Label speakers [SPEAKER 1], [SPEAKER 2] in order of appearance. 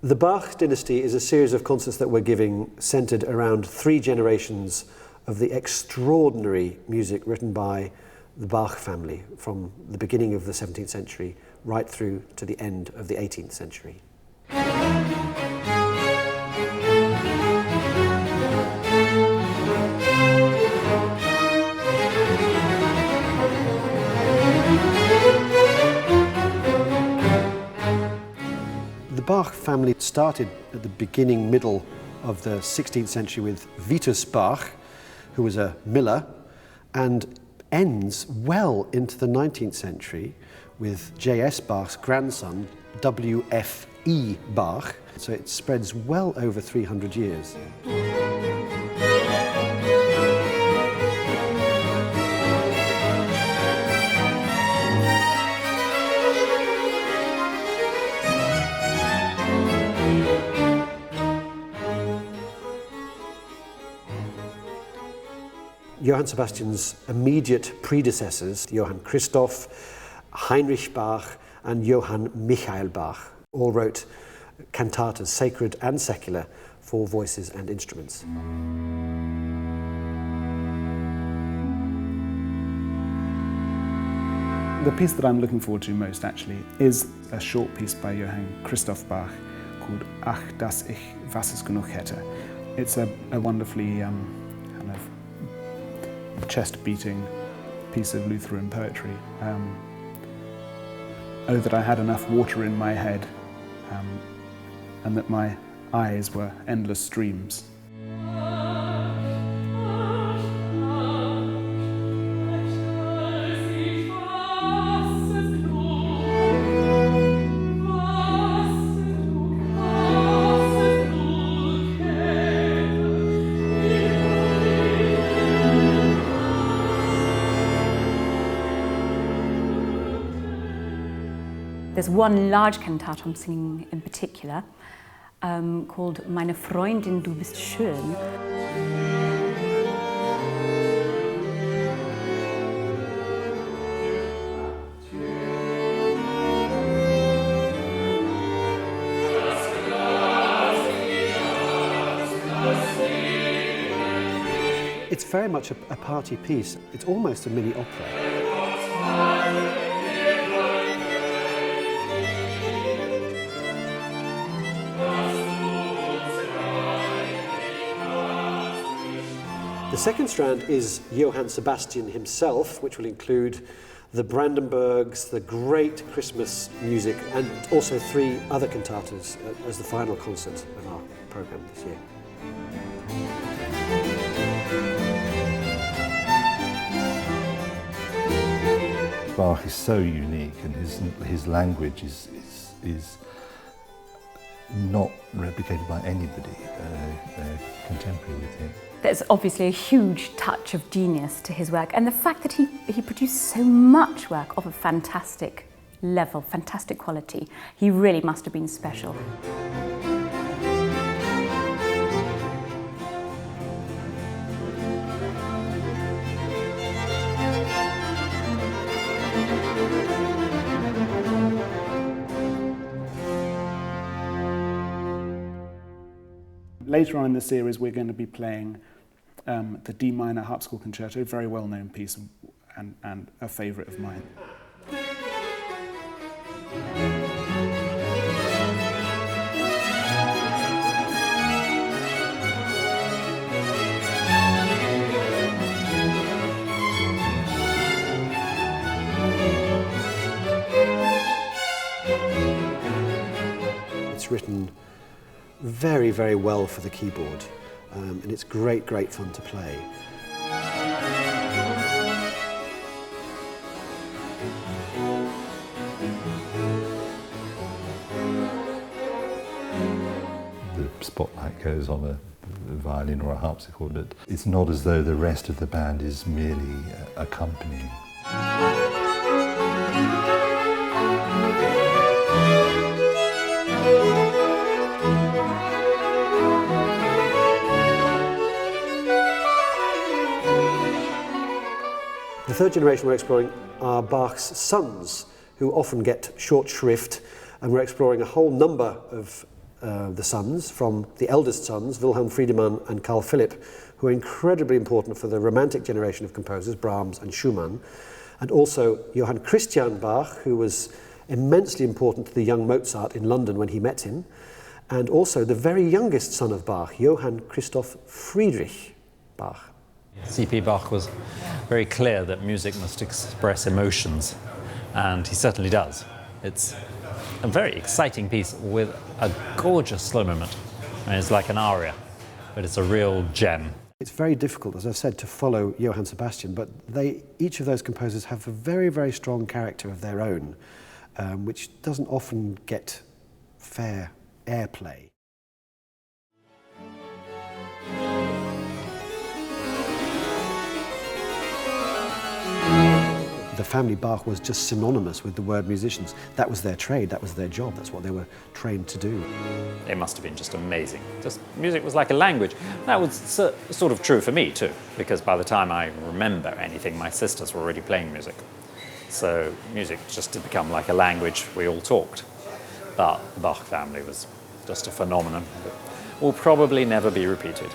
[SPEAKER 1] The Bach Dynasty is a series of concerts that we're giving centered around 3 generations of the extraordinary music written by the Bach family from the beginning of the 17th century right through to the end of the 18th century. The Bach family started at the beginning, middle of the 16th century with Vitus Bach, who was a miller, and ends well into the 19th century with JS Bach's grandson, W.F.E. Bach. So it spreads well over 300 years. Johann Sebastian's immediate predecessors, Johann Christoph, Heinrich Bach and Johann Michael Bach, all wrote cantatas, sacred and secular, for voices and instruments.
[SPEAKER 2] The piece that I'm looking forward to most actually is a short piece by Johann Christoph Bach called Ach, dass ich was es genug hätte. It's a wonderfully kind of chest-beating piece of Lutheran poetry. Oh, that I had enough water in my head, and that my eyes were endless streams.
[SPEAKER 3] There's one large cantata I'm singing in particular, called Meine Freundin, du bist schön.
[SPEAKER 1] It's very much a party piece. It's almost a mini opera. The second strand is Johann Sebastian himself, which will include the Brandenburgs, the great Christmas music, and also 3 other cantatas as the final concert of our programme this year.
[SPEAKER 4] Bach is so unique, and his language is not replicated by anybody contemporary with him.
[SPEAKER 3] There's obviously a huge touch of genius to his work, and the fact that he produced so much work of a fantastic level, fantastic quality. He really must have been special.
[SPEAKER 2] Later on in the series, we're going to be playing the D minor harpsichord concerto, a very well-known piece and a favourite of mine.
[SPEAKER 1] It's written very, very well for the keyboard, and it's great fun to play.
[SPEAKER 4] The spotlight goes on a violin or a harpsichord. It's not as though the rest of the band is merely accompanying.
[SPEAKER 1] The third generation we're exploring are Bach's sons, who often get short shrift, and we're exploring a whole number of the sons, from the eldest sons, Wilhelm Friedemann and Carl Philipp, who are incredibly important for the Romantic generation of composers, Brahms and Schumann, and also Johann Christian Bach, who was immensely important to the young Mozart in London when he met him, and also the very youngest son of Bach, Johann Christoph Friedrich Bach.
[SPEAKER 5] C.P. Bach was very clear that music must express emotions, and he certainly does. It's a very exciting piece with a gorgeous slow moment. I mean, it's like an aria, but it's a real gem.
[SPEAKER 1] It's very difficult, as I've said, to follow Johann Sebastian, but each of those composers have a very, very strong character of their own, which doesn't often get fair airplay. The family Bach was just synonymous with the word musicians. That was their trade, that was their job, that's what they were trained to do.
[SPEAKER 5] It must have been just amazing. Just music was like a language. That was sort of true for me too, because by the time I remember anything, my sisters were already playing music. So music just did become like a language we all talked. But the Bach family was just a phenomenon that will probably never be repeated.